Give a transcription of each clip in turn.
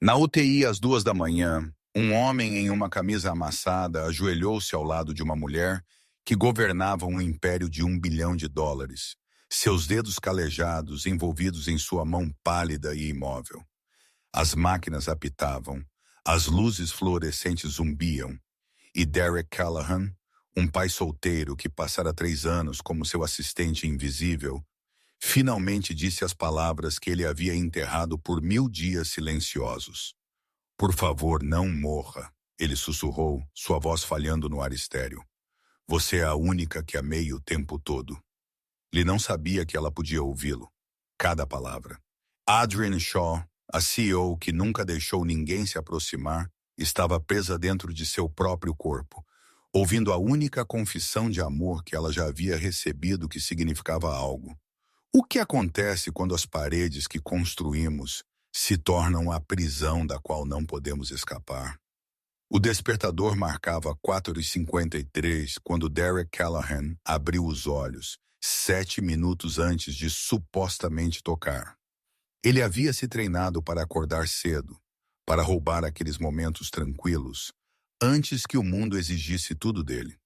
Na UTI, às 2 da manhã, um homem em uma camisa amassada ajoelhou-se ao lado de uma mulher que governava um império de US$ 1 bilhão, seus dedos calejados envolvidos em sua mão pálida e imóvel. As máquinas apitavam, as luzes fluorescentes zumbiam, e Derek Callahan, um pai solteiro que passara 3 anos como seu assistente invisível, finalmente disse as palavras que ele havia enterrado por 1000 dias silenciosos. "Por favor, não morra", ele sussurrou, sua voz falhando no ar estéril. "Você é a única que amei o tempo todo." Ele não sabia que ela podia ouvi-lo. Cada palavra. Adrienne Shaw, a CEO que nunca deixou ninguém se aproximar, estava presa dentro de seu próprio corpo, ouvindo a única confissão de amor que ela já havia recebido que significava algo. O que acontece quando as paredes que construímos se tornam a prisão da qual não podemos escapar? O despertador marcava 4h53 quando Derek Callahan abriu os olhos, 7 minutos antes de supostamente tocar. Ele havia se treinado para acordar cedo, para roubar aqueles momentos tranquilos, antes que o mundo exigisse tudo dele.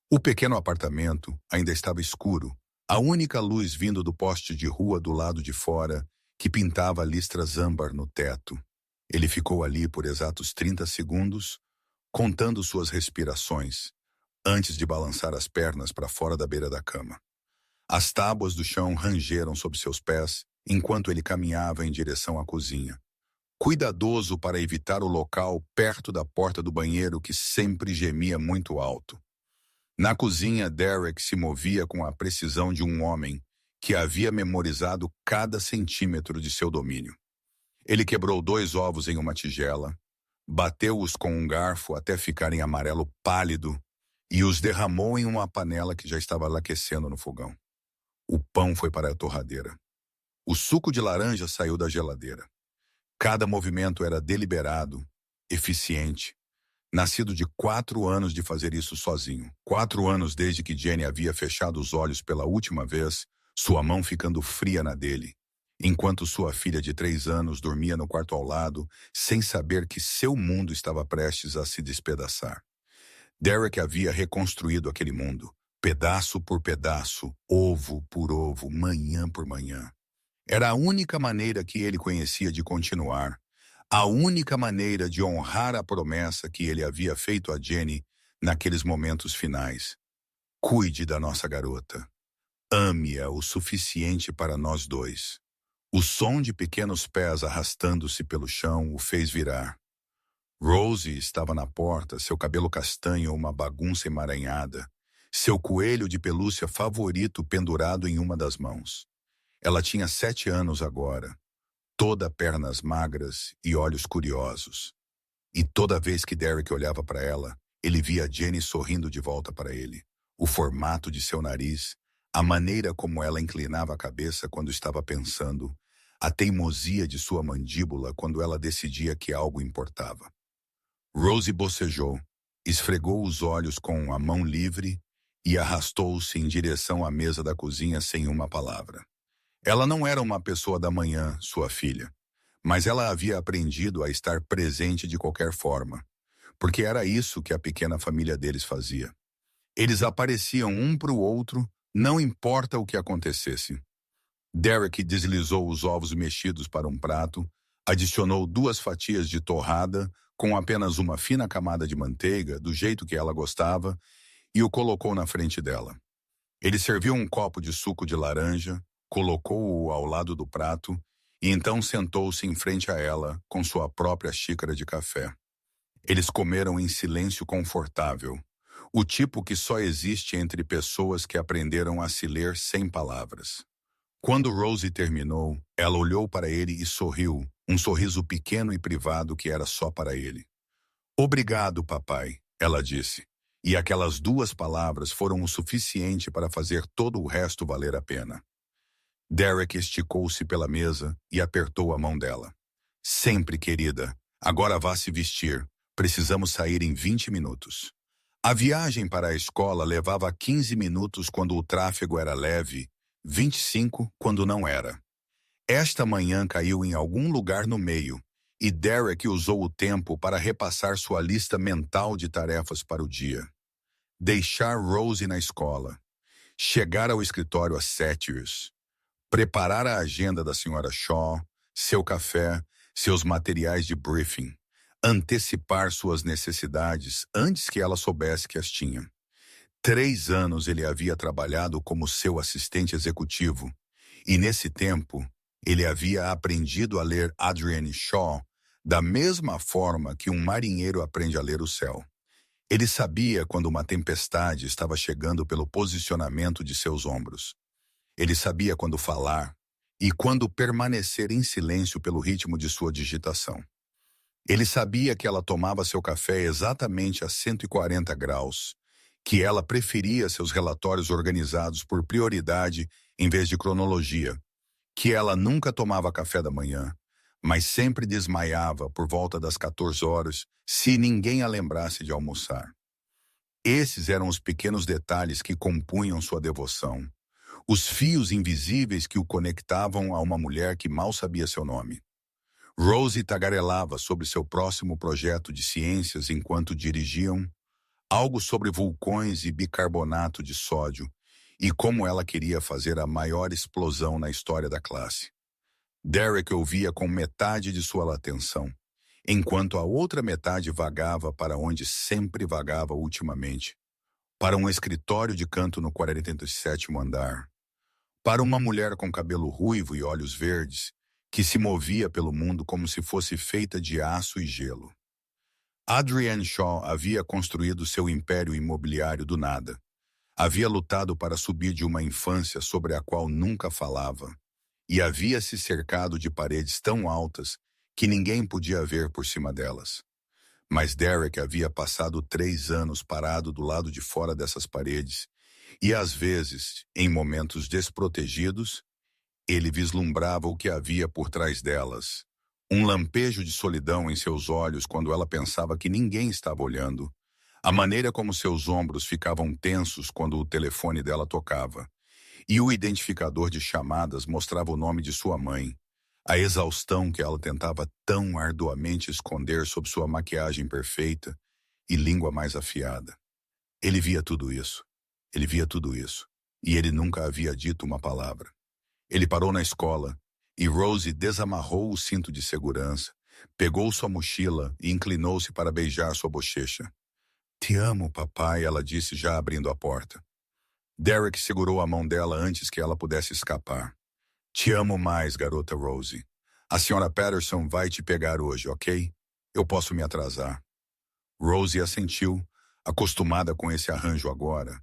O pequeno apartamento ainda estava escuro, a única luz vindo do poste de rua do lado de fora, que pintava listras âmbar no teto. Ele ficou ali por exatos 30 segundos, contando suas respirações, antes de balançar as pernas para fora da beira da cama. As tábuas do chão rangeram sob seus pés, enquanto ele caminhava em direção à cozinha, cuidadoso para evitar o local perto da porta do banheiro que sempre gemia muito alto. Na cozinha, Derek se movia com a precisão de um homem que havia memorizado cada centímetro de seu domínio. Ele quebrou 2 ovos em uma tigela, bateu-os com um garfo até ficarem amarelo pálido e os derramou em uma panela que já estava aquecendo no fogão. O pão foi para a torradeira. O suco de laranja saiu da geladeira. Cada movimento era deliberado, eficiente. Nascido de 4 anos de fazer isso sozinho. 4 anos desde que Jenny havia fechado os olhos pela última vez, sua mão ficando fria na dele, enquanto sua filha de 3 anos dormia no quarto ao lado, sem saber que seu mundo estava prestes a se despedaçar. Derek havia reconstruído aquele mundo, pedaço por pedaço, ovo por ovo, manhã por manhã. Era a única maneira que ele conhecia de continuar, a única maneira de honrar a promessa que ele havia feito a Jenny naqueles momentos finais. Cuide da nossa garota. Ame-a o suficiente para nós dois. O som de pequenos pés arrastando-se pelo chão o fez virar. Rosie estava na porta, seu cabelo castanho uma bagunça emaranhada, seu coelho de pelúcia favorito pendurado em uma das mãos. Ela tinha 7 anos agora, toda pernas magras e olhos curiosos. E toda vez que Derek olhava para ela, ele via Jenny sorrindo de volta para ele. O formato de seu nariz, a maneira como ela inclinava a cabeça quando estava pensando, a teimosia de sua mandíbula quando ela decidia que algo importava. Rosie bocejou, esfregou os olhos com a mão livre e arrastou-se em direção à mesa da cozinha sem uma palavra. Ela não era uma pessoa da manhã, sua filha, mas ela havia aprendido a estar presente de qualquer forma, porque era isso que a pequena família deles fazia. Eles apareciam um para o outro, não importa o que acontecesse. Derek deslizou os ovos mexidos para um prato, adicionou 2 fatias de torrada com apenas uma fina camada de manteiga, do jeito que ela gostava, e o colocou na frente dela. Ele serviu um copo de suco de laranja, colocou-o ao lado do prato e então sentou-se em frente a ela com sua própria xícara de café. Eles comeram em silêncio confortável, o tipo que só existe entre pessoas que aprenderam a se ler sem palavras. Quando Rosie terminou, ela olhou para ele e sorriu, um sorriso pequeno e privado que era só para ele. "Obrigado, papai", ela disse, e aquelas 2 palavras foram o suficiente para fazer todo o resto valer a pena. Derek esticou-se pela mesa e apertou a mão dela. "Sempre, querida. Agora vá se vestir. Precisamos sair em 20 minutos." A viagem para a escola levava 15 minutos quando o tráfego era leve, 25 quando não era. Esta manhã caiu em algum lugar no meio, e Derek usou o tempo para repassar sua lista mental de tarefas para o dia. Deixar Rosie na escola, chegar ao escritório às 7 horas, preparar a agenda da senhora Shaw, seu café, seus materiais de briefing, antecipar suas necessidades antes que ela soubesse que as tinha. 3 anos ele havia trabalhado como seu assistente executivo, e nesse tempo ele havia aprendido a ler Adrienne Shaw da mesma forma que um marinheiro aprende a ler o céu. Ele sabia quando uma tempestade estava chegando pelo posicionamento de seus ombros. Ele sabia quando falar e quando permanecer em silêncio pelo ritmo de sua digitação. Ele sabia que ela tomava seu café exatamente a 140 graus, que ela preferia seus relatórios organizados por prioridade em vez de cronologia, que ela nunca tomava café da manhã, mas sempre desmaiava por volta das 14 horas se ninguém a lembrasse de almoçar. Esses eram os pequenos detalhes que compunham sua devoção, os fios invisíveis que o conectavam a uma mulher que mal sabia seu nome. Rosie tagarelava sobre seu próximo projeto de ciências enquanto dirigiam, algo sobre vulcões e bicarbonato de sódio, e como ela queria fazer a maior explosão na história da classe. Derek ouvia com metade de sua atenção, enquanto a outra metade vagava para onde sempre vagava ultimamente, para um escritório de canto no 47º andar, para uma mulher com cabelo ruivo e olhos verdes, que se movia pelo mundo como se fosse feita de aço e gelo. Adrienne Shaw havia construído seu império imobiliário do nada. Havia lutado para subir de uma infância sobre a qual nunca falava, e havia se cercado de paredes tão altas que ninguém podia ver por cima delas. Mas Derek havia passado 3 anos parado do lado de fora dessas paredes, e às vezes, em momentos desprotegidos, ele vislumbrava o que havia por trás delas. Um lampejo de solidão em seus olhos quando ela pensava que ninguém estava olhando. A maneira como seus ombros ficavam tensos quando o telefone dela tocava. E o identificador de chamadas mostrava o nome de sua mãe. A exaustão que ela tentava tão arduamente esconder sob sua maquiagem perfeita e língua mais afiada. Ele via tudo isso. Ele via tudo isso. E ele nunca havia dito uma palavra. Ele parou na escola e Rosie desamarrou o cinto de segurança, pegou sua mochila e inclinou-se para beijar sua bochecha. "Te amo, papai", ela disse já abrindo a porta. Derek segurou a mão dela antes que ela pudesse escapar. "Te amo mais, garota Rosie. A senhora Patterson vai te pegar hoje, ok? Eu posso me atrasar." Rosie assentiu, acostumada com esse arranjo agora,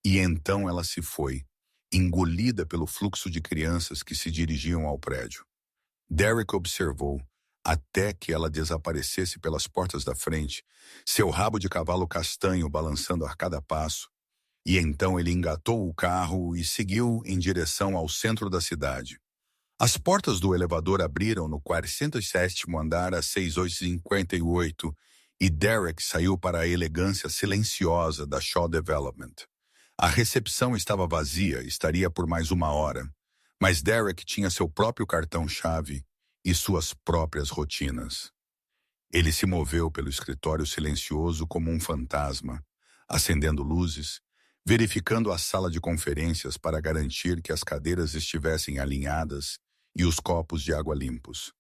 e então ela se foi, engolida pelo fluxo de crianças que se dirigiam ao prédio. Derek observou, até que ela desaparecesse pelas portas da frente, seu rabo de cavalo castanho balançando a cada passo, e então ele engatou o carro e seguiu em direção ao centro da cidade. As portas do elevador abriram no 47º andar às 6h58 e Derek saiu para a elegância silenciosa da Shaw Development. A recepção estava vazia, estaria por mais 1 hora, mas Derek tinha seu próprio cartão-chave e suas próprias rotinas. Ele se moveu pelo escritório silencioso como um fantasma, acendendo luzes, verificando a sala de conferências para garantir que as cadeiras estivessem alinhadas e os copos de água limpos.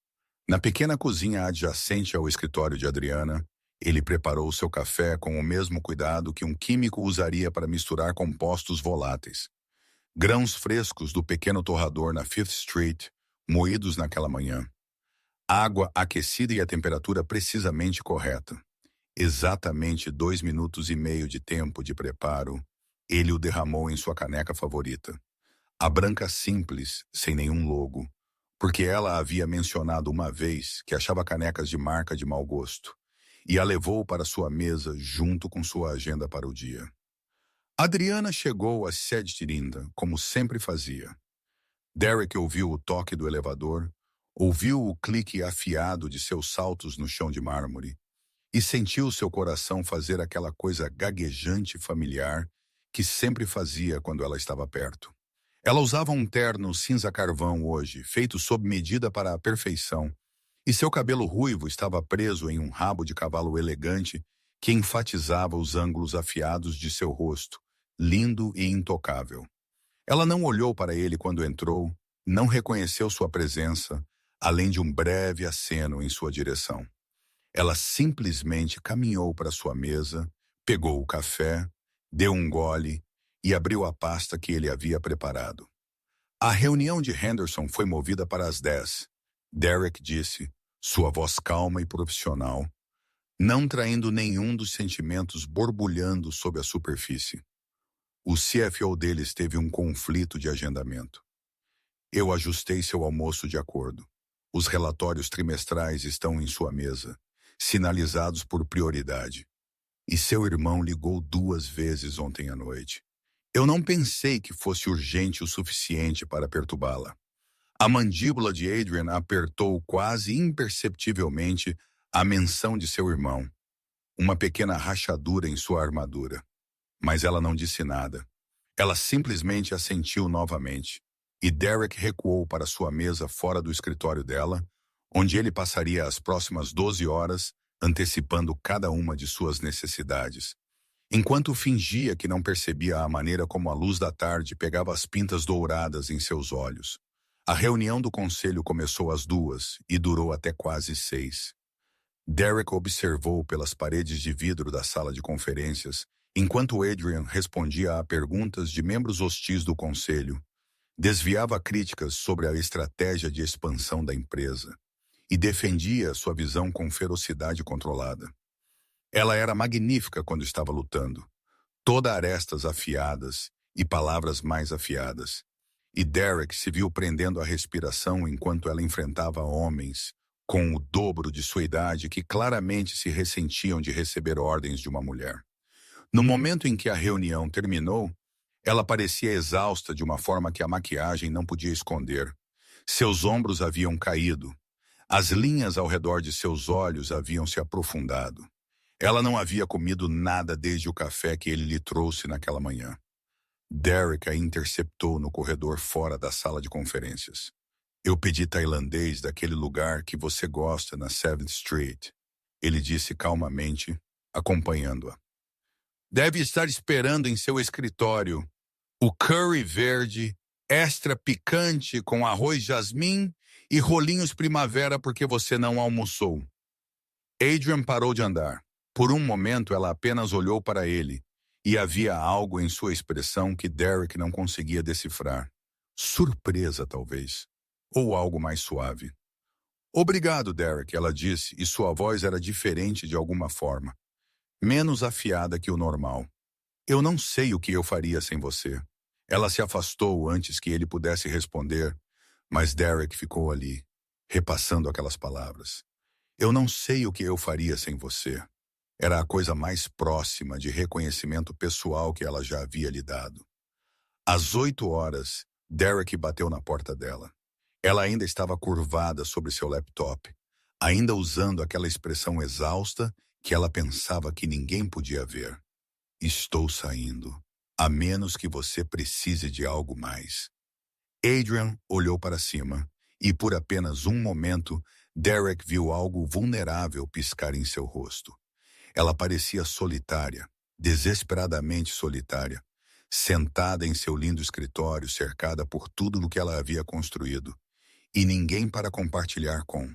Na pequena cozinha adjacente ao escritório de Adriana, ele preparou seu café com o mesmo cuidado que um químico usaria para misturar compostos voláteis. Grãos frescos do pequeno torrador na Fifth Street, moídos naquela manhã. Água aquecida e a temperatura precisamente correta. Exatamente 2 minutos e meio de tempo de preparo, ele o derramou em sua caneca favorita. A branca simples, sem nenhum logo, porque ela havia mencionado uma vez que achava canecas de marca de mau gosto, e a levou para sua mesa junto com sua agenda para o dia. Adriana chegou às 7h30, como sempre fazia. Derek ouviu o toque do elevador, ouviu o clique afiado de seus saltos no chão de mármore e sentiu seu coração fazer aquela coisa gaguejante e familiar que sempre fazia quando ela estava perto. Ela usava um terno cinza carvão hoje, feito sob medida para a perfeição, e seu cabelo ruivo estava preso em um rabo de cavalo elegante que enfatizava os ângulos afiados de seu rosto, lindo e intocável. Ela não olhou para ele quando entrou, não reconheceu sua presença, além de um breve aceno em sua direção. Ela simplesmente caminhou para sua mesa, pegou o café, deu um gole e abriu a pasta que ele havia preparado. A reunião de Henderson foi movida para as 10. Derek disse, sua voz calma e profissional, não traindo nenhum dos sentimentos borbulhando sob a superfície. O CFO deles teve um conflito de agendamento. Eu ajustei seu almoço de acordo. Os relatórios trimestrais estão em sua mesa, sinalizados por prioridade. E seu irmão ligou 2 vezes ontem à noite. Eu não pensei que fosse urgente o suficiente para perturbá-la. A mandíbula de Adrian apertou quase imperceptivelmente à menção de seu irmão. Uma pequena rachadura em sua armadura. Mas ela não disse nada. Ela simplesmente assentiu novamente. E Derek recuou para sua mesa fora do escritório dela, onde ele passaria as próximas 12 horas antecipando cada uma de suas necessidades, enquanto fingia que não percebia a maneira como a luz da tarde pegava as pintas douradas em seus olhos. A reunião do conselho começou às 2 e durou até quase 6. Derek observou pelas paredes de vidro da sala de conferências, enquanto Adrian respondia a perguntas de membros hostis do conselho, desviava críticas sobre a estratégia de expansão da empresa e defendia sua visão com ferocidade controlada. Ela era magnífica quando estava lutando, toda arestas afiadas e palavras mais afiadas. E Derek se viu prendendo a respiração enquanto ela enfrentava homens com o dobro de sua idade que claramente se ressentiam de receber ordens de uma mulher. No momento em que a reunião terminou, ela parecia exausta de uma forma que a maquiagem não podia esconder. Seus ombros haviam caído. As linhas ao redor de seus olhos haviam se aprofundado. Ela não havia comido nada desde o café que ele lhe trouxe naquela manhã. Derek a interceptou no corredor fora da sala de conferências. Eu pedi tailandês daquele lugar que você gosta na 7th Street. Ele disse calmamente, acompanhando-a. Deve estar esperando em seu escritório. O curry verde, extra picante com arroz jasmim e rolinhos primavera porque você não almoçou. Adrian parou de andar. Por um momento ela apenas olhou para ele, e havia algo em sua expressão que Derek não conseguia decifrar. Surpresa, talvez. Ou algo mais suave. Obrigado, Derek, ela disse, e sua voz era diferente de alguma forma. Menos afiada que o normal. Eu não sei o que eu faria sem você. Ela se afastou antes que ele pudesse responder, mas Derek ficou ali, repassando aquelas palavras. Eu não sei o que eu faria sem você. Era a coisa mais próxima de reconhecimento pessoal que ela já havia lhe dado. Às 8 horas, Derek bateu na porta dela. Ela ainda estava curvada sobre seu laptop, ainda usando aquela expressão exausta que ela pensava que ninguém podia ver. Estou saindo, a menos que você precise de algo mais. Adrian olhou para cima, e por apenas um momento, Derek viu algo vulnerável piscar em seu rosto. Ela parecia solitária, desesperadamente solitária, sentada em seu lindo escritório, cercada por tudo o que ela havia construído, e ninguém para compartilhar com.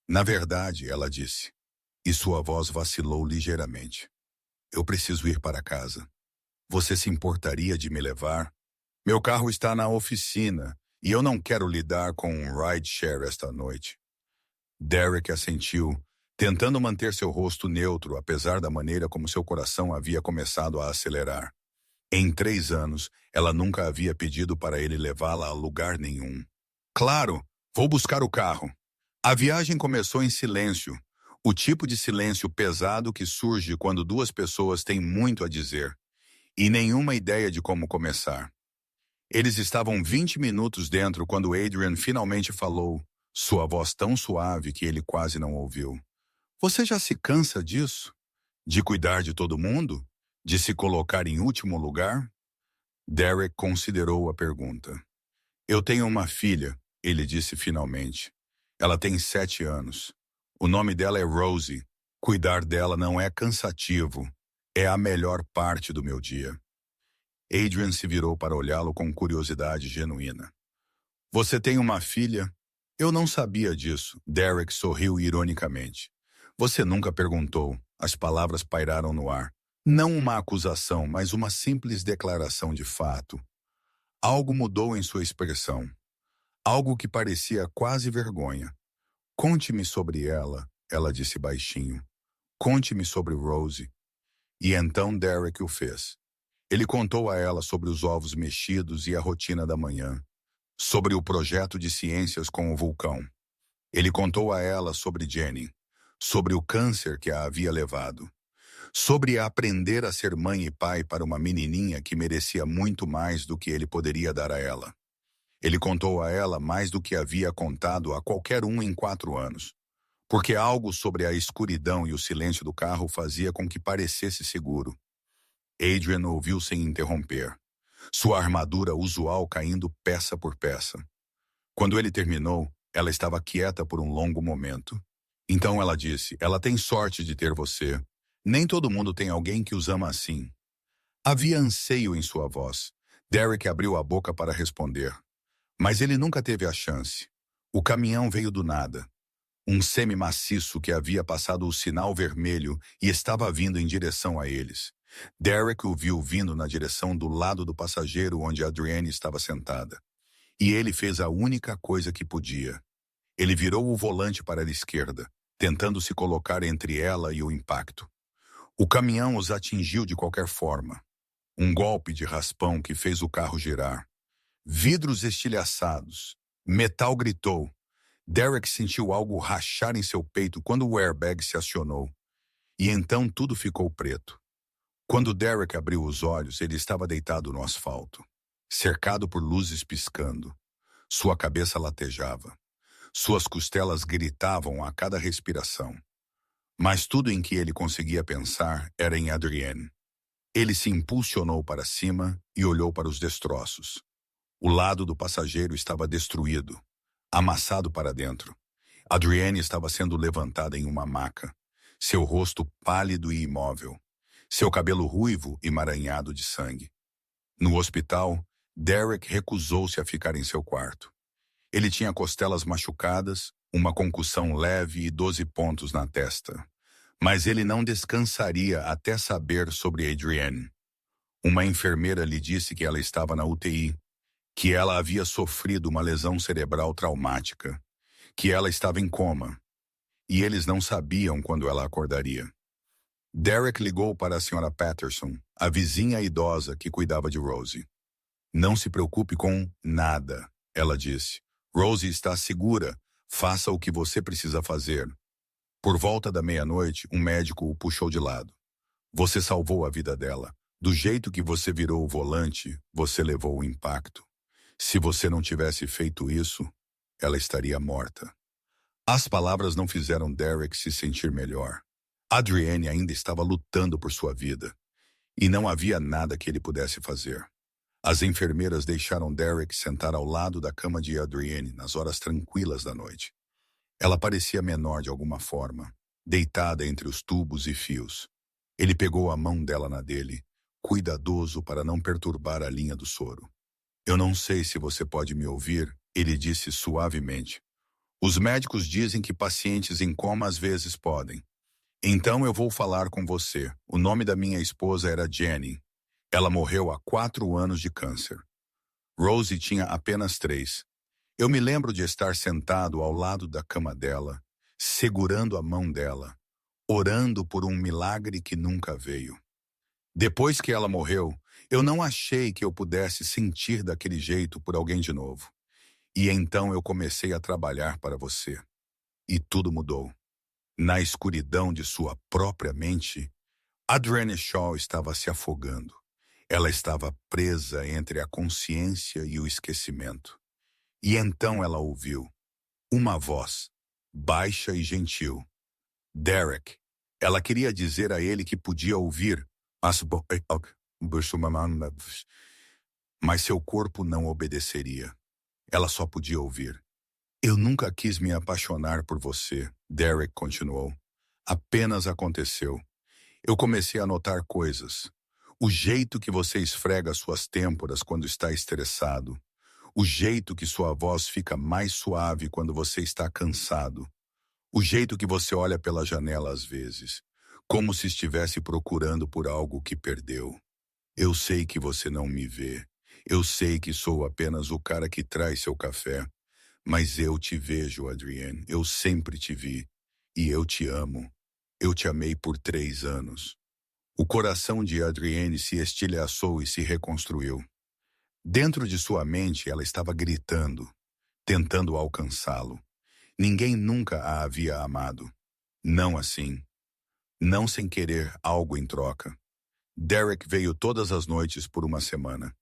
Na verdade, ela disse, e sua voz vacilou ligeiramente. Eu preciso ir para casa. Você se importaria de me levar? Meu carro está na oficina, e eu não quero lidar com um rideshare esta noite. Derek assentiu, tentando manter seu rosto neutro, apesar da maneira como seu coração havia começado a acelerar. Em 3 anos, ela nunca havia pedido para ele levá-la a lugar nenhum. Claro, vou buscar o carro. A viagem começou em silêncio, o tipo de silêncio pesado que surge quando 2 pessoas têm muito a dizer, e nenhuma ideia de como começar. Eles estavam 20 minutos dentro quando Adrian finalmente falou, sua voz tão suave que ele quase não ouviu. Você já se cansa disso? De cuidar de todo mundo? De se colocar em último lugar? Derek considerou a pergunta. Eu tenho uma filha, ele disse finalmente. Ela tem 7 anos. O nome dela é Rosie. Cuidar dela não é cansativo. É a melhor parte do meu dia. Adrian se virou para olhá-lo com curiosidade genuína. Você tem uma filha? Eu não sabia disso. Derek sorriu ironicamente. Você nunca perguntou. As palavras pairaram no ar. Não uma acusação, mas uma simples declaração de fato. Algo mudou em sua expressão. Algo que parecia quase vergonha. Conte-me sobre ela, ela disse baixinho. Conte-me sobre Rosie. E então Derek o fez. Ele contou a ela sobre os ovos mexidos e a rotina da manhã, sobre o projeto de ciências com o vulcão. Ele contou a ela sobre Jenny, sobre o câncer que a havia levado, sobre aprender a ser mãe e pai para uma menininha que merecia muito mais do que ele poderia dar a ela. Ele contou a ela mais do que havia contado a qualquer um em 4 anos, porque algo sobre a escuridão e o silêncio do carro fazia com que parecesse seguro. Adrian ouviu sem interromper, sua armadura usual caindo peça por peça. Quando ele terminou, ela estava quieta por um longo momento. Então ela disse, ela tem sorte de ter você. Nem todo mundo tem alguém que os ama assim. Havia anseio em sua voz. Derek abriu a boca para responder. Mas ele nunca teve a chance. O caminhão veio do nada. Um semi-maciço que havia passado o sinal vermelho e estava vindo em direção a eles. Derek o viu vindo na direção do lado do passageiro onde Adrienne estava sentada. E ele fez a única coisa que podia. Ele virou o volante para a esquerda, tentando se colocar entre ela e o impacto. O caminhão os atingiu de qualquer forma. Um golpe de raspão que fez o carro girar. Vidros estilhaçados. Metal gritou. Derek sentiu algo rachar em seu peito quando o airbag se acionou. E então tudo ficou preto. Quando Derek abriu os olhos, ele estava deitado no asfalto, cercado por luzes piscando. Sua cabeça latejava. Suas costelas gritavam a cada respiração. Mas tudo em que ele conseguia pensar era em Adrienne. Ele se impulsionou para cima e olhou para os destroços. O lado do passageiro estava destruído, amassado para dentro. Adrienne estava sendo levantada em uma maca, seu rosto pálido e imóvel, seu cabelo ruivo e emaranhado de sangue. No hospital, Derek recusou-se a ficar em seu quarto. Ele tinha costelas machucadas, uma concussão leve e 12 pontos na testa. Mas ele não descansaria até saber sobre Adrienne. Uma enfermeira lhe disse que ela estava na UTI, que ela havia sofrido uma lesão cerebral traumática, que ela estava em coma, e eles não sabiam quando ela acordaria. Derek ligou para a Sra. Patterson, a vizinha idosa que cuidava de Rosie. Não se preocupe com nada, ela disse. Rosie está segura, faça o que você precisa fazer. Por volta da meia-noite, um médico o puxou de lado. Você salvou a vida dela. Do jeito que você virou o volante, você levou o impacto. Se você não tivesse feito isso, ela estaria morta. As palavras não fizeram Derek se sentir melhor. Adrienne ainda estava lutando por sua vida, e não havia nada que ele pudesse fazer. As enfermeiras deixaram Derek sentar ao lado da cama de Adrienne nas horas tranquilas da noite. Ela parecia menor de alguma forma, deitada entre os tubos e fios. Ele pegou a mão dela na dele, cuidadoso para não perturbar a linha do soro. Eu não sei se você pode me ouvir, ele disse suavemente. Os médicos dizem que pacientes em coma às vezes podem. Então eu vou falar com você. O nome da minha esposa era Jenny. Ela morreu há 4 anos de câncer. Rosie tinha apenas 3. Eu me lembro de estar sentado ao lado da cama dela, segurando a mão dela, orando por um milagre que nunca veio. Depois que ela morreu, eu não achei que eu pudesse sentir daquele jeito por alguém de novo. E então eu comecei a trabalhar para você. E tudo mudou. Na escuridão de sua própria mente, Adrienne Shaw estava se afogando. Ela estava presa entre a consciência e o esquecimento. E então ela ouviu uma voz, baixa e gentil. Derek. Ela queria dizer a ele que podia ouvir, mas seu corpo não obedeceria. Ela só podia ouvir. Eu nunca quis me apaixonar por você, Derek continuou. Apenas aconteceu. Eu comecei a notar coisas. O jeito que você esfrega suas têmporas quando está estressado. O jeito que sua voz fica mais suave quando você está cansado. O jeito que você olha pela janela às vezes, como se estivesse procurando por algo que perdeu. Eu sei que você não me vê. Eu sei que sou apenas o cara que traz seu café. Mas eu te vejo, Adrienne. Eu sempre te vi. E eu te amo. Eu te amei por 3 anos. O coração de Adrienne se estilhaçou e se reconstruiu. Dentro de sua mente, ela estava gritando, tentando alcançá-lo. Ninguém nunca a havia amado. Não assim. Não sem querer algo em troca. Derek veio todas as noites por uma semana.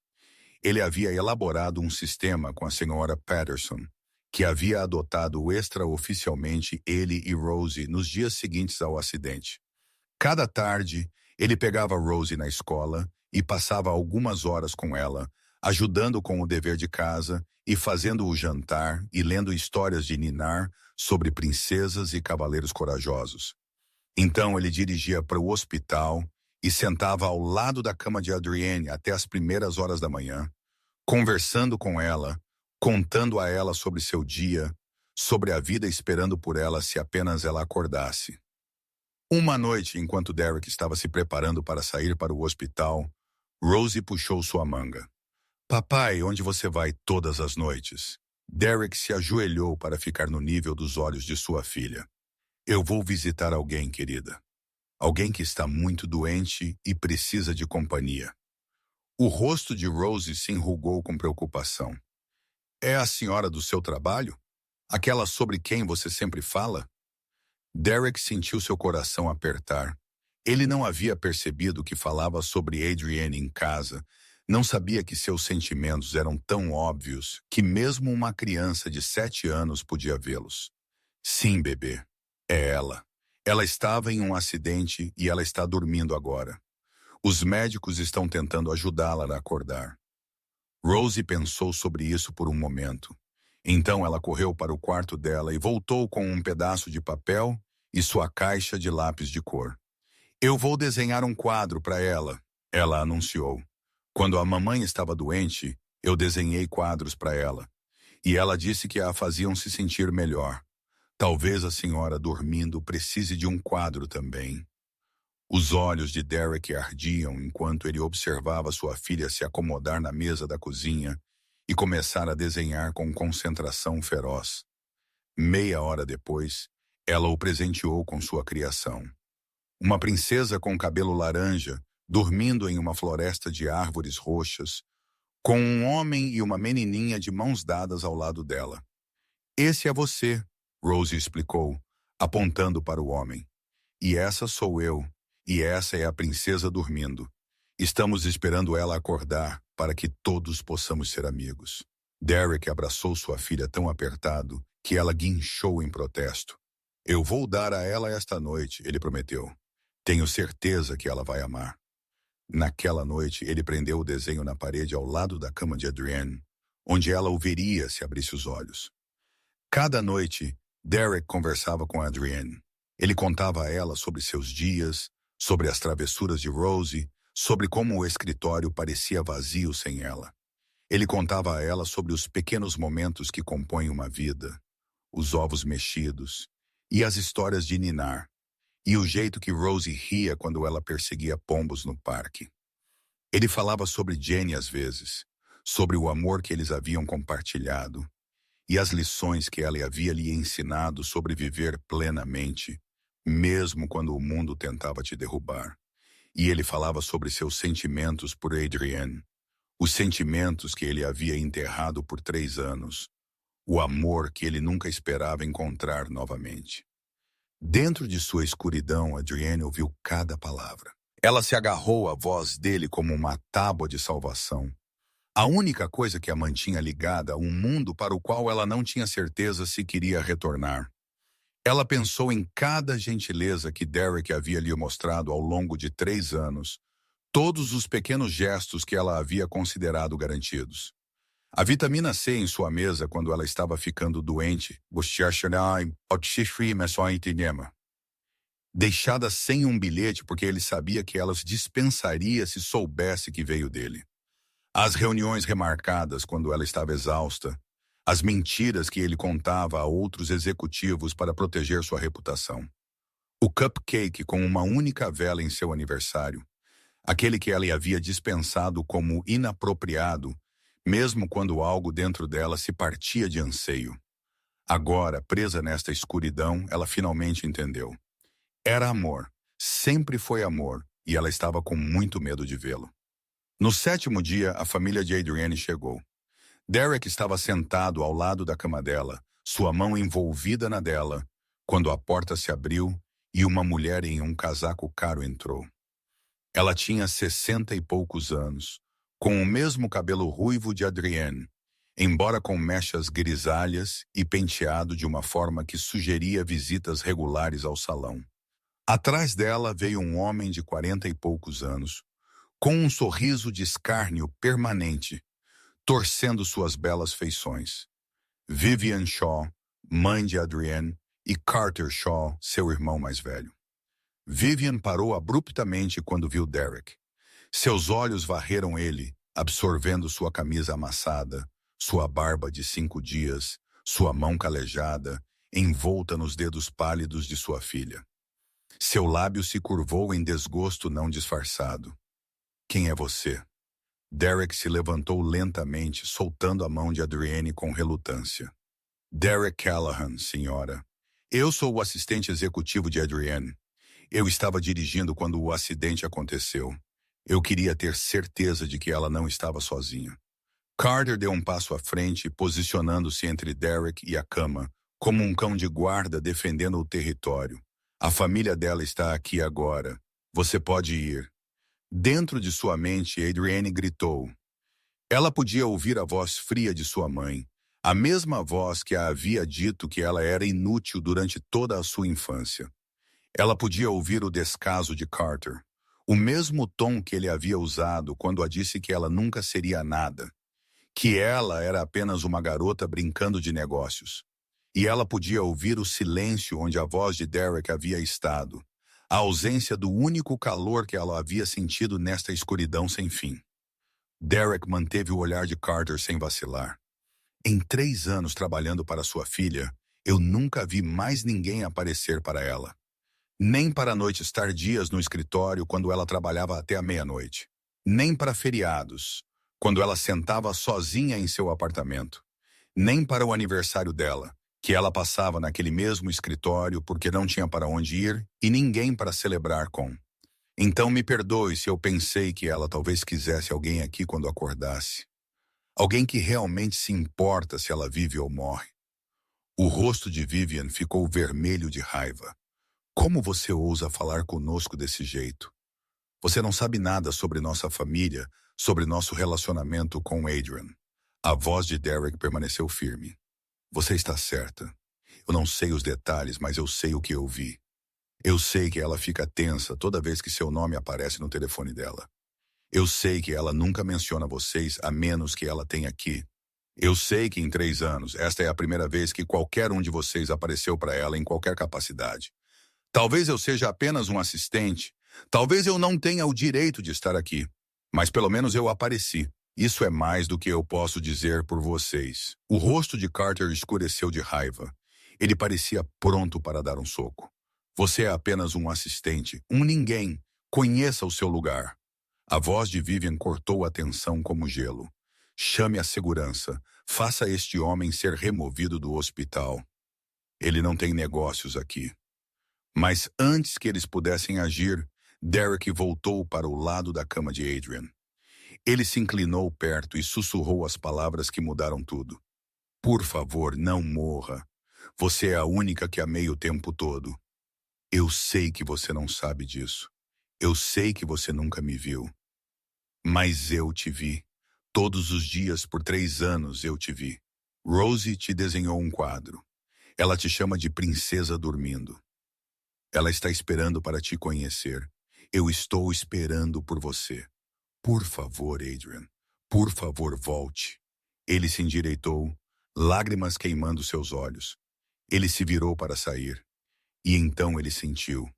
Ele havia elaborado um sistema com a senhora Patterson, que havia adotado extraoficialmente ele e Rosie nos dias seguintes ao acidente. Cada tarde, ele pegava Rosie na escola e passava algumas horas com ela, ajudando com o dever de casa e fazendo o jantar e lendo histórias de ninar sobre princesas e cavaleiros corajosos. Então ele dirigia para o hospital e sentava ao lado da cama de Adrienne até as primeiras horas da manhã, conversando com ela, contando a ela sobre seu dia, sobre a vida esperando por ela se apenas ela acordasse. Uma noite, enquanto Derek estava se preparando para sair para o hospital, Rosie puxou sua manga. Papai, onde você vai todas as noites? Derek se ajoelhou para ficar no nível dos olhos de sua filha. Eu vou visitar alguém, querida. Alguém que está muito doente e precisa de companhia. O rosto de Rosie se enrugou com preocupação. É a senhora do seu trabalho? Aquela sobre quem você sempre fala? Derek sentiu seu coração apertar. Ele não havia percebido que falava sobre Adrienne em casa, não sabia que seus sentimentos eram tão óbvios que mesmo uma criança de 7 anos podia vê-los. Sim, bebê. É ela. Ela estava em um acidente e ela está dormindo agora. Os médicos estão tentando ajudá-la a acordar. Rosie pensou sobre isso por um momento. Então ela correu para o quarto dela e voltou com um pedaço de papel e sua caixa de lápis de cor. Eu vou desenhar um quadro para ela anunciou. Quando a mamãe estava doente, eu desenhei quadros para ela. E ela disse que a faziam se sentir melhor. Talvez a senhora dormindo precise de um quadro também. Os olhos de Derek ardiam enquanto ele observava sua filha se acomodar na mesa da cozinha e começar a desenhar com concentração feroz. Meia hora depois, ela o presenteou com sua criação. Uma princesa com cabelo laranja, dormindo em uma floresta de árvores roxas, com um homem e uma menininha de mãos dadas ao lado dela. Esse é você, Rosie explicou, apontando para o homem. E essa sou eu, e essa é a princesa dormindo. Estamos esperando ela acordar para que todos possamos ser amigos. Derek abraçou sua filha tão apertado que ela guinchou em protesto. Eu vou dar a ela esta noite, ele prometeu. Tenho certeza que ela vai amar. Naquela noite, ele prendeu o desenho na parede ao lado da cama de Adrienne, onde ela o veria se abrisse os olhos. Cada noite, Derek conversava com Adrienne. Ele contava a ela sobre seus dias, sobre as travessuras de Rosie, sobre como o escritório parecia vazio sem ela. Ele contava a ela sobre os pequenos momentos que compõem uma vida, os ovos mexidos e as histórias de ninar, e o jeito que Rosie ria quando ela perseguia pombos no parque. Ele falava sobre Jenny às vezes, sobre o amor que eles haviam compartilhado e as lições que ela havia lhe ensinado sobre viver plenamente, mesmo quando o mundo tentava te derrubar. E ele falava sobre seus sentimentos por Adrienne, os sentimentos que ele havia enterrado por 3 anos, o amor que ele nunca esperava encontrar novamente. Dentro de sua escuridão, Adrienne ouviu cada palavra. Ela se agarrou à voz dele como uma tábua de salvação. A única coisa que a mantinha ligada a um mundo para o qual ela não tinha certeza se queria retornar. Ela pensou em cada gentileza que Derek havia lhe mostrado ao longo de 3 anos, todos os pequenos gestos que ela havia considerado garantidos. A vitamina C em sua mesa quando ela estava ficando doente, deixada sem um bilhete porque ele sabia que ela os dispensaria se soubesse que veio dele. As reuniões remarcadas quando ela estava exausta, as mentiras que ele contava a outros executivos para proteger sua reputação. O cupcake com uma única vela em seu aniversário, aquele que ela havia dispensado como inapropriado, mesmo quando algo dentro dela se partia de anseio. Agora, presa nesta escuridão, ela finalmente entendeu. Era amor, sempre foi amor, e ela estava com muito medo de vê-lo. No 7º dia, a família de Adrienne chegou. Derek estava sentado ao lado da cama dela, sua mão envolvida na dela, quando a porta se abriu e uma mulher em um casaco caro entrou. Ela tinha 60 e poucos anos, com o mesmo cabelo ruivo de Adrienne, embora com mechas grisalhas e penteado de uma forma que sugeria visitas regulares ao salão. Atrás dela veio um homem de 40 e poucos anos, com um sorriso de escárnio permanente, torcendo suas belas feições. Vivian Shaw, mãe de Adrienne, e Carter Shaw, seu irmão mais velho. Vivian parou abruptamente quando viu Derek. Seus olhos varreram ele, absorvendo sua camisa amassada, sua barba de 5 dias, sua mão calejada, envolta nos dedos pálidos de sua filha. Seu lábio se curvou em desgosto não disfarçado. Quem é você? Derek se levantou lentamente, soltando a mão de Adrienne com relutância. Derek Callahan, senhora. Eu sou o assistente executivo de Adrienne. Eu estava dirigindo quando o acidente aconteceu. Eu queria ter certeza de que ela não estava sozinha. Carter deu um passo à frente, posicionando-se entre Derek e a cama, como um cão de guarda defendendo o território. A família dela está aqui agora. Você pode ir. Dentro de sua mente, Adrienne gritou. Ela podia ouvir a voz fria de sua mãe, a mesma voz que a havia dito que ela era inútil durante toda a sua infância. Ela podia ouvir o descaso de Carter, o mesmo tom que ele havia usado quando a disse que ela nunca seria nada, que ela era apenas uma garota brincando de negócios. E ela podia ouvir o silêncio onde a voz de Derek havia estado, a ausência do único calor que ela havia sentido nesta escuridão sem fim. Derek manteve o olhar de Carter sem vacilar. Em 3 anos trabalhando para sua filha, eu nunca vi mais ninguém aparecer para ela. Nem para noites tardias no escritório quando ela trabalhava até a meia-noite. Nem para feriados, quando ela sentava sozinha em seu apartamento. Nem para o aniversário dela, que ela passava naquele mesmo escritório porque não tinha para onde ir e ninguém para celebrar com. Então me perdoe se eu pensei que ela talvez quisesse alguém aqui quando acordasse. Alguém que realmente se importa se ela vive ou morre. O rosto de Vivian ficou vermelho de raiva. Como você ousa falar conosco desse jeito? Você não sabe nada sobre nossa família, sobre nosso relacionamento com Adrian. A voz de Derek permaneceu firme. Você está certa. Eu não sei os detalhes, mas eu sei o que eu vi. Eu sei que ela fica tensa toda vez que seu nome aparece no telefone dela. Eu sei que ela nunca menciona vocês a menos que ela tenha aqui. Eu sei que em 3 anos, esta é a primeira vez que qualquer um de vocês apareceu para ela em qualquer capacidade. Talvez eu seja apenas um assistente. Talvez eu não tenha o direito de estar aqui. Mas pelo menos eu apareci. Isso é mais do que eu posso dizer por vocês. O rosto de Carter escureceu de raiva. Ele parecia pronto para dar um soco. Você é apenas um assistente, um ninguém. Conheça o seu lugar. A voz de Vivian cortou a tensão como gelo. Chame a segurança. Faça este homem ser removido do hospital. Ele não tem negócios aqui. Mas antes que eles pudessem agir, Derek voltou para o lado da cama de Adrian. Ele se inclinou perto e sussurrou as palavras que mudaram tudo. Por favor, não morra. Você é a única que amei o tempo todo. Eu sei que você não sabe disso. Eu sei que você nunca me viu. Mas eu te vi. Todos os dias por 3 anos eu te vi. Rosie te desenhou um quadro. Ela te chama de princesa dormindo. Ela está esperando para te conhecer. Eu estou esperando por você. Por favor, Adrian. Por favor, volte. Ele se endireitou, lágrimas queimando seus olhos. Ele se virou para sair. E então ele sentiu,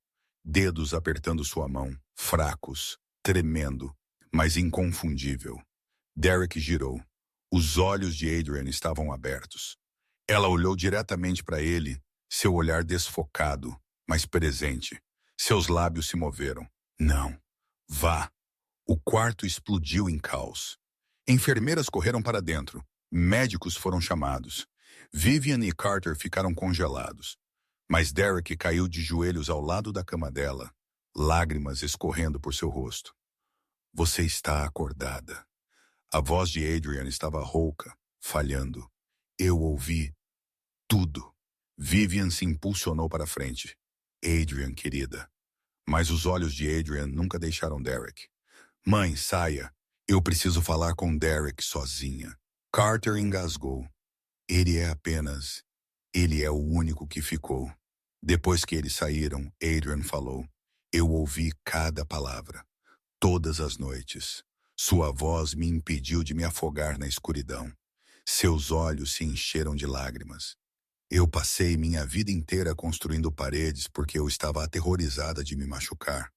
dedos apertando sua mão, fracos, tremendo, mas inconfundível. Derek girou. Os olhos de Adrian estavam abertos. Ela olhou diretamente para ele, seu olhar desfocado, mas presente. Seus lábios se moveram. Não. Vá. O quarto explodiu em caos. Enfermeiras correram para dentro. Médicos foram chamados. Vivian e Carter ficaram congelados. Mas Derek caiu de joelhos ao lado da cama dela, lágrimas escorrendo por seu rosto. Você está acordada. A voz de Adrian estava rouca, falhando. Eu ouvi tudo. Vivian se impulsionou para frente. Adrian, querida. Mas os olhos de Adrian nunca deixaram Derek. Mãe, saia. Eu preciso falar com Derek sozinha. Carter engasgou. Ele é o único que ficou. Depois que eles saíram, Adrian falou. Eu ouvi cada palavra. Todas as noites. Sua voz me impediu de me afogar na escuridão. Seus olhos se encheram de lágrimas. Eu passei minha vida inteira construindo paredes porque eu estava aterrorizada de me machucar.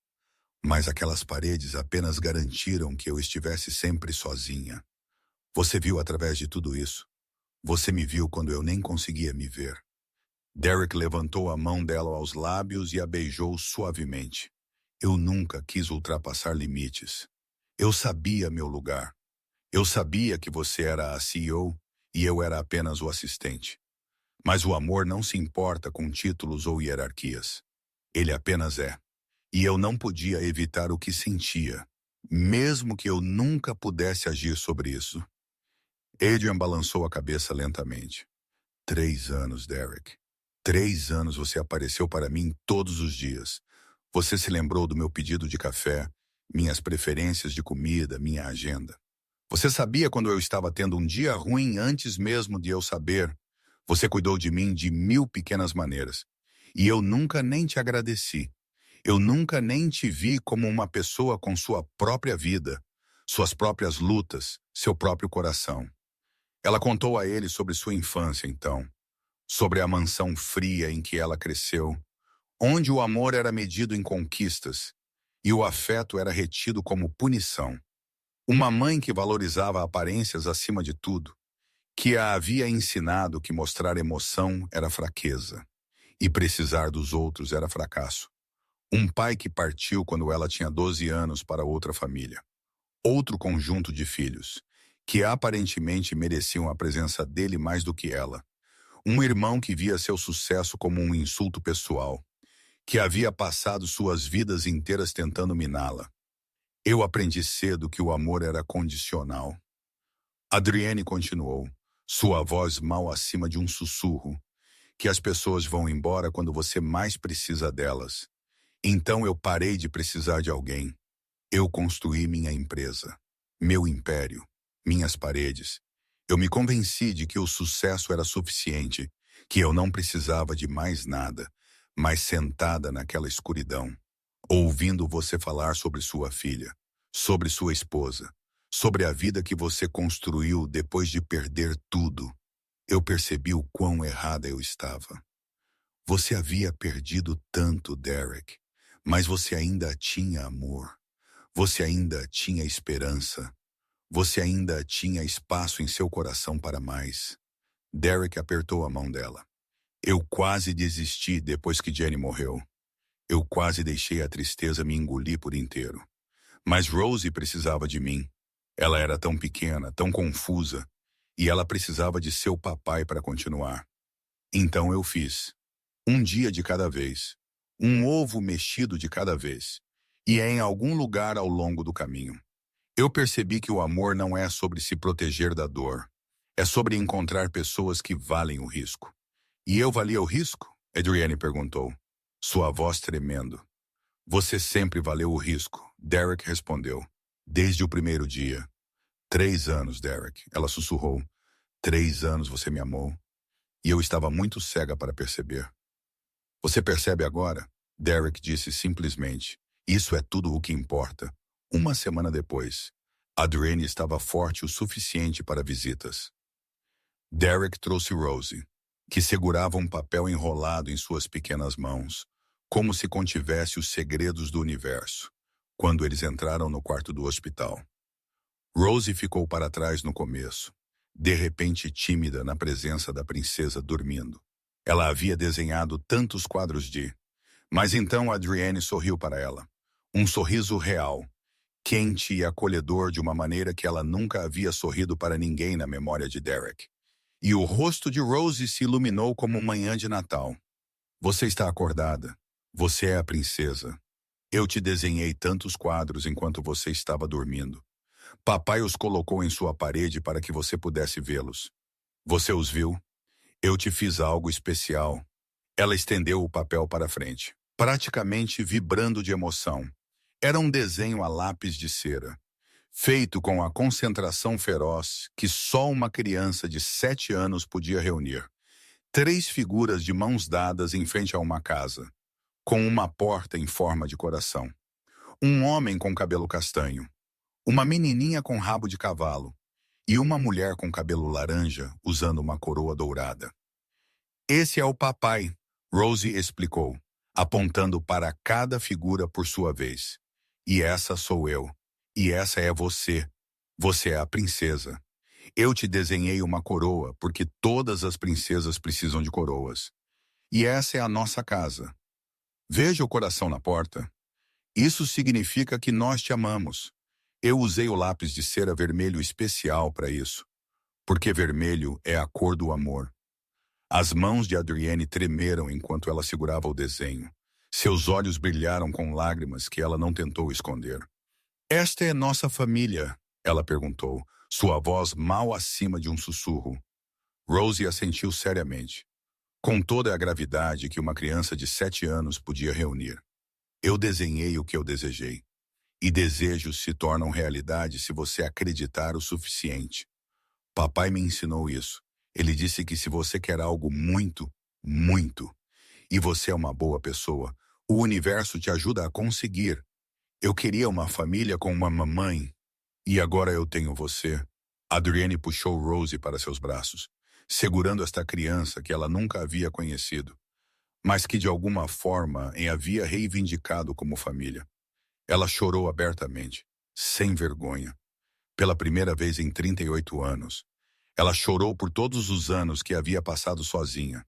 Mas aquelas paredes apenas garantiram que eu estivesse sempre sozinha. Você viu através de tudo isso. Você me viu quando eu nem conseguia me ver. Derek levantou a mão dela aos lábios e a beijou suavemente. Eu nunca quis ultrapassar limites. Eu sabia meu lugar. Eu sabia que você era a CEO e eu era apenas o assistente. Mas o amor não se importa com títulos ou hierarquias. Ele apenas é. E eu não podia evitar o que sentia, mesmo que eu nunca pudesse agir sobre isso. Adrian balançou a cabeça lentamente. 3 anos, Derek. 3 anos você apareceu para mim todos os dias. Você se lembrou do meu pedido de café, minhas preferências de comida, minha agenda. Você sabia quando eu estava tendo um dia ruim antes mesmo de eu saber. Você cuidou de mim de 1000 pequenas maneiras. E eu nunca nem te agradeci. Eu nunca nem te vi como uma pessoa com sua própria vida, suas próprias lutas, seu próprio coração. Ela contou a ele sobre sua infância, então. Sobre a mansão fria em que ela cresceu, onde o amor era medido em conquistas e o afeto era retido como punição. Uma mãe que valorizava aparências acima de tudo, que a havia ensinado que mostrar emoção era fraqueza e precisar dos outros era fracasso. Um pai que partiu quando ela tinha 12 anos para outra família. Outro conjunto de filhos, que aparentemente mereciam a presença dele mais do que ela. Um irmão que via seu sucesso como um insulto pessoal, que havia passado suas vidas inteiras tentando miná-la. Eu aprendi cedo que o amor era condicional. Adrienne continuou, sua voz mal acima de um sussurro, que as pessoas vão embora quando você mais precisa delas. Então eu parei de precisar de alguém. Eu construí minha empresa, meu império, minhas paredes. Eu me convenci de que o sucesso era suficiente, que eu não precisava de mais nada, mas sentada naquela escuridão, ouvindo você falar sobre sua filha, sobre sua esposa, sobre a vida que você construiu depois de perder tudo, eu percebi o quão errada eu estava. Você havia perdido tanto, Derek, mas você ainda tinha amor. Você ainda tinha esperança. Você ainda tinha espaço em seu coração para mais. Derek apertou a mão dela. Eu quase desisti depois que Jenny morreu. Eu quase deixei a tristeza me engolir por inteiro. Mas Rosie precisava de mim. Ela era tão pequena, tão confusa, e ela precisava de seu papai para continuar. Então eu fiz. Um dia de cada vez. Um ovo mexido de cada vez. E é em algum lugar ao longo do caminho. Eu percebi que o amor não é sobre se proteger da dor. É sobre encontrar pessoas que valem o risco. E eu valia o risco? Adrienne perguntou, sua voz tremendo. Você sempre valeu o risco, Derek respondeu. Desde o primeiro dia. 3 anos, Derek, ela sussurrou. 3 anos você me amou. E eu estava muito cega para perceber. Você percebe agora? Derek disse simplesmente. Isso é tudo o que importa. Uma semana depois, Adrienne estava forte o suficiente para visitas. Derek trouxe Rosie, que segurava um papel enrolado em suas pequenas mãos, como se contivesse os segredos do universo, quando eles entraram no quarto do hospital. Rosie ficou para trás no começo, de repente tímida na presença da princesa dormindo. Ela havia desenhado tantos quadros de... Mas então Adrienne sorriu para ela. Um sorriso real, quente e acolhedor de uma maneira que ela nunca havia sorrido para ninguém na memória de Derek. E o rosto de Rosie se iluminou como manhã de Natal. Você está acordada. Você é a princesa. Eu te desenhei tantos quadros enquanto você estava dormindo. Papai os colocou em sua parede para que você pudesse vê-los. Você os viu? Eu te fiz algo especial. Ela estendeu o papel para frente, praticamente vibrando de emoção. Era um desenho a lápis de cera, feito com a concentração feroz que só uma criança de 7 anos podia reunir. 3 figuras de mãos dadas em frente a uma casa, com uma porta em forma de coração. Um homem com cabelo castanho, uma menininha com rabo de cavalo e uma mulher com cabelo laranja usando uma coroa dourada. Esse é o papai, Rosie explicou, apontando para cada figura por sua vez. E essa sou eu. E essa é você. Você é a princesa. Eu te desenhei uma coroa porque todas as princesas precisam de coroas. E essa é a nossa casa. Veja o coração na porta. Isso significa que nós te amamos. Eu usei o lápis de cera vermelho especial para isso, porque vermelho é a cor do amor. As mãos de Adrienne tremeram enquanto ela segurava o desenho. Seus olhos brilharam com lágrimas que ela não tentou esconder. Esta é nossa família, ela perguntou, sua voz mal acima de um sussurro. Rosie assentiu seriamente, com toda a gravidade que uma criança de 7 anos podia reunir. Eu desenhei o que eu desejei. E desejos se tornam realidade se você acreditar o suficiente. Papai me ensinou isso. Ele disse que se você quer algo muito, muito, e você é uma boa pessoa, o universo te ajuda a conseguir. Eu queria uma família com uma mamãe, e agora eu tenho você. Adrienne puxou Rosie para seus braços, segurando esta criança que ela nunca havia conhecido, mas que de alguma forma a havia reivindicado como família. Ela chorou abertamente, sem vergonha. Pela primeira vez em 38 anos. Ela chorou por todos os anos que havia passado sozinha,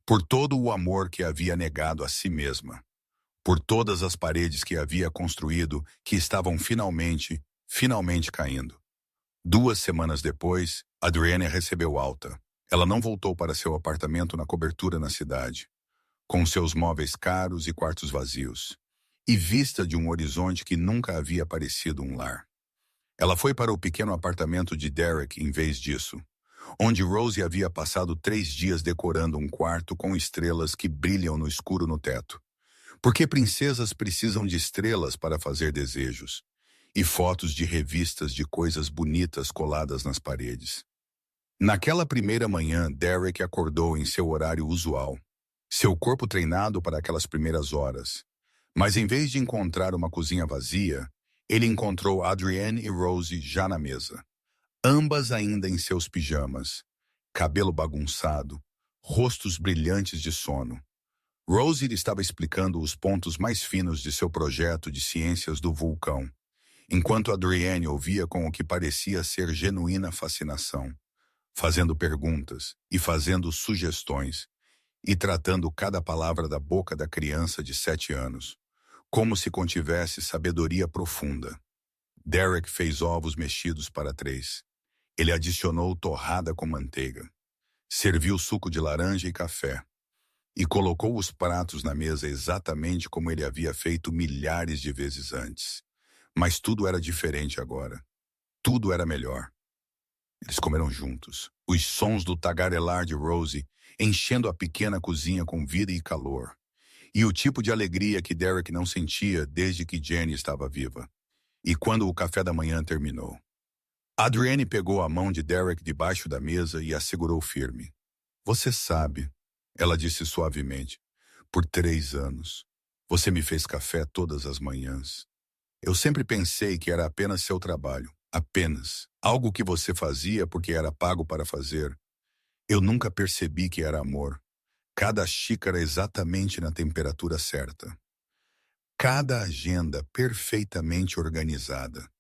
por todo o amor que havia negado a si mesma, por todas as paredes que havia construído que estavam finalmente caindo. 2 semanas depois, Adrienne recebeu alta. Ela não voltou para seu apartamento na cobertura na cidade, com seus móveis caros e quartos vazios, e vista de um horizonte que nunca havia parecido um lar. Ela foi para o pequeno apartamento de Derek em vez disso, onde Rosie havia passado 3 dias decorando um quarto com estrelas que brilham no escuro no teto. Porque princesas precisam de estrelas para fazer desejos, e fotos de revistas de coisas bonitas coladas nas paredes. Naquela primeira manhã, Derek acordou em seu horário usual, seu corpo treinado para aquelas primeiras horas. Mas em vez de encontrar uma cozinha vazia, ele encontrou Adrienne e Rosie já na mesa, ambas ainda em seus pijamas, cabelo bagunçado, rostos brilhantes de sono. Rosie estava explicando os pontos mais finos de seu projeto de ciências do vulcão, enquanto Adrienne ouvia com o que parecia ser genuína fascinação, fazendo perguntas e fazendo sugestões, e tratando cada palavra da boca da criança de 7 anos, como se contivesse sabedoria profunda. Derek fez ovos mexidos para 3. Ele adicionou torrada com manteiga, serviu suco de laranja e café, e colocou os pratos na mesa exatamente como ele havia feito milhares de vezes antes. Mas tudo era diferente agora. Tudo era melhor. Eles comeram juntos, os sons do tagarelar de Rosie enchendo a pequena cozinha com vida e calor, e o tipo de alegria que Derek não sentia desde que Jenny estava viva. E quando o café da manhã terminou, Adrienne pegou a mão de Derek debaixo da mesa e a segurou firme. Você sabe, ela disse suavemente, por 3 anos, você me fez café todas as manhãs. Eu sempre pensei que era apenas seu trabalho, apenas, algo que você fazia porque era pago para fazer. Eu nunca percebi que era amor. Cada xícara exatamente na temperatura certa. Cada agenda perfeitamente organizada.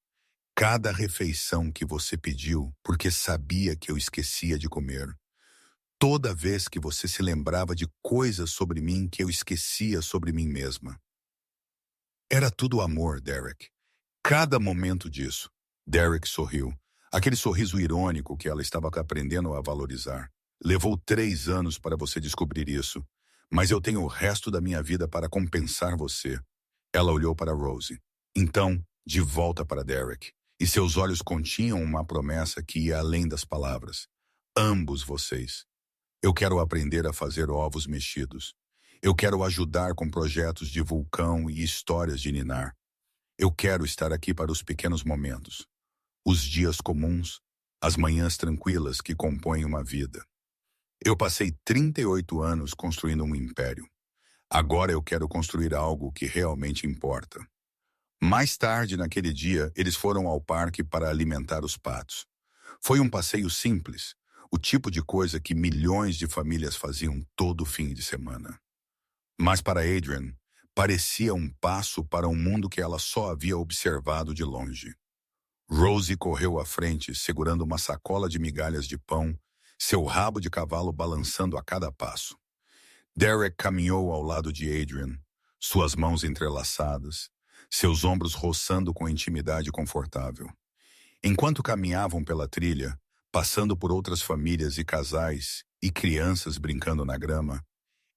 Cada refeição que você pediu porque sabia que eu esquecia de comer. Toda vez que você se lembrava de coisas sobre mim que eu esquecia sobre mim mesma. Era tudo amor, Derek. Cada momento disso. Derek sorriu. Aquele sorriso irônico que ela estava aprendendo a valorizar. Levou 3 anos para você descobrir isso. Mas eu tenho o resto da minha vida para compensar você. Ela olhou para Rosie. Então, de volta para Derek. E seus olhos continham uma promessa que ia além das palavras. Ambos vocês. Eu quero aprender a fazer ovos mexidos. Eu quero ajudar com projetos de vulcão e histórias de ninar. Eu quero estar aqui para os pequenos momentos. Os dias comuns, as manhãs tranquilas que compõem uma vida. Eu passei 38 anos construindo um império. Agora eu quero construir algo que realmente importa. Mais tarde, naquele dia, eles foram ao parque para alimentar os patos. Foi um passeio simples, o tipo de coisa que milhões de famílias faziam todo fim de semana. Mas para Adrian, parecia um passo para um mundo que ela só havia observado de longe. Rosie correu à frente, segurando uma sacola de migalhas de pão, seu rabo de cavalo balançando a cada passo. Derek caminhou ao lado de Adrian, suas mãos entrelaçadas, seus ombros roçando com intimidade confortável. Enquanto caminhavam pela trilha, passando por outras famílias e casais e crianças brincando na grama,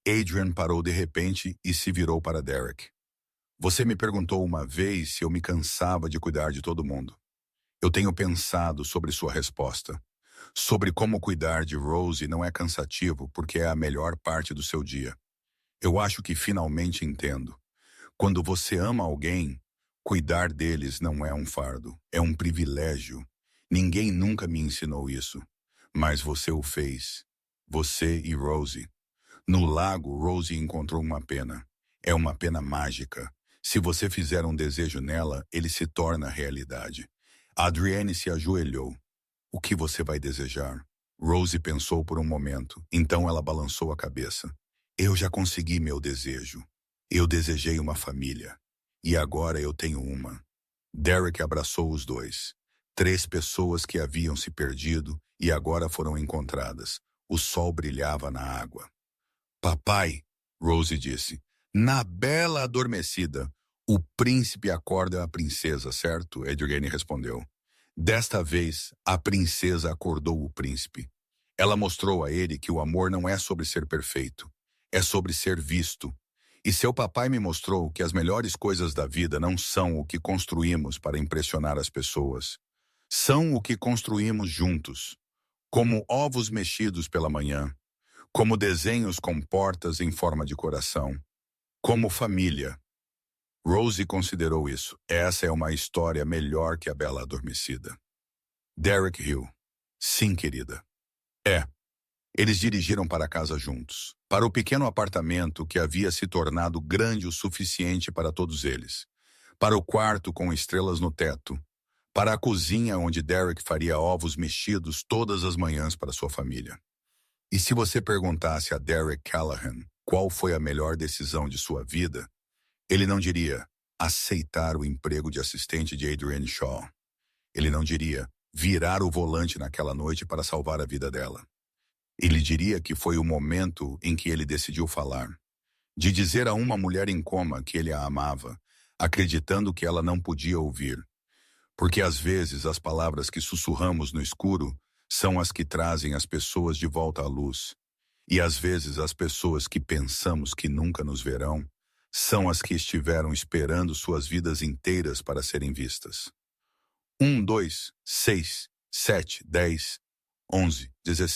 Adrian parou de repente e se virou para Derek. Você me perguntou uma vez se eu me cansava de cuidar de todo mundo. Eu tenho pensado sobre sua resposta. Sobre como cuidar de Rosie não é cansativo porque é a melhor parte do seu dia. Eu acho que finalmente entendo. Quando você ama alguém, cuidar deles não é um fardo, é um privilégio. Ninguém nunca me ensinou isso, mas você o fez. Você e Rosie. No lago, Rosie encontrou uma pena. É uma pena mágica. Se você fizer um desejo nela, ele se torna realidade. Adrienne se ajoelhou. O que você vai desejar? Rosie pensou por um momento, então ela balançou a cabeça. Eu já consegui meu desejo. Eu desejei uma família. E agora eu tenho uma. Derek abraçou os dois. 3 pessoas que haviam se perdido e agora foram encontradas. O sol brilhava na água. Papai, Rosie disse, na bela adormecida. O príncipe acorda a princesa, certo? Adrienne respondeu. Desta vez, a princesa acordou o príncipe. Ela mostrou a ele que o amor não é sobre ser perfeito, é sobre ser visto. E seu papai me mostrou que as melhores coisas da vida não são o que construímos para impressionar as pessoas. São o que construímos juntos, como ovos mexidos pela manhã, como desenhos com portas em forma de coração, como família. Rosie considerou isso. Essa é uma história melhor que a Bela Adormecida. Derek riu. Sim, querida. É. Eles dirigiram para casa juntos, para o pequeno apartamento que havia se tornado grande o suficiente para todos eles, para o quarto com estrelas no teto, para a cozinha onde Derek faria ovos mexidos todas as manhãs para sua família. E se você perguntasse a Derek Callahan qual foi a melhor decisão de sua vida, ele não diria aceitar o emprego de assistente de Adrienne Shaw. Ele não diria virar o volante naquela noite para salvar a vida dela. Ele diria que foi o momento em que ele decidiu falar, de dizer a uma mulher em coma que ele a amava, acreditando que ela não podia ouvir. Porque às vezes as palavras que sussurramos no escuro são as que trazem as pessoas de volta à luz. E às vezes as pessoas que pensamos que nunca nos verão são as que estiveram esperando suas vidas inteiras para serem vistas. 1, 2, 6, 7, 10, 11, 16.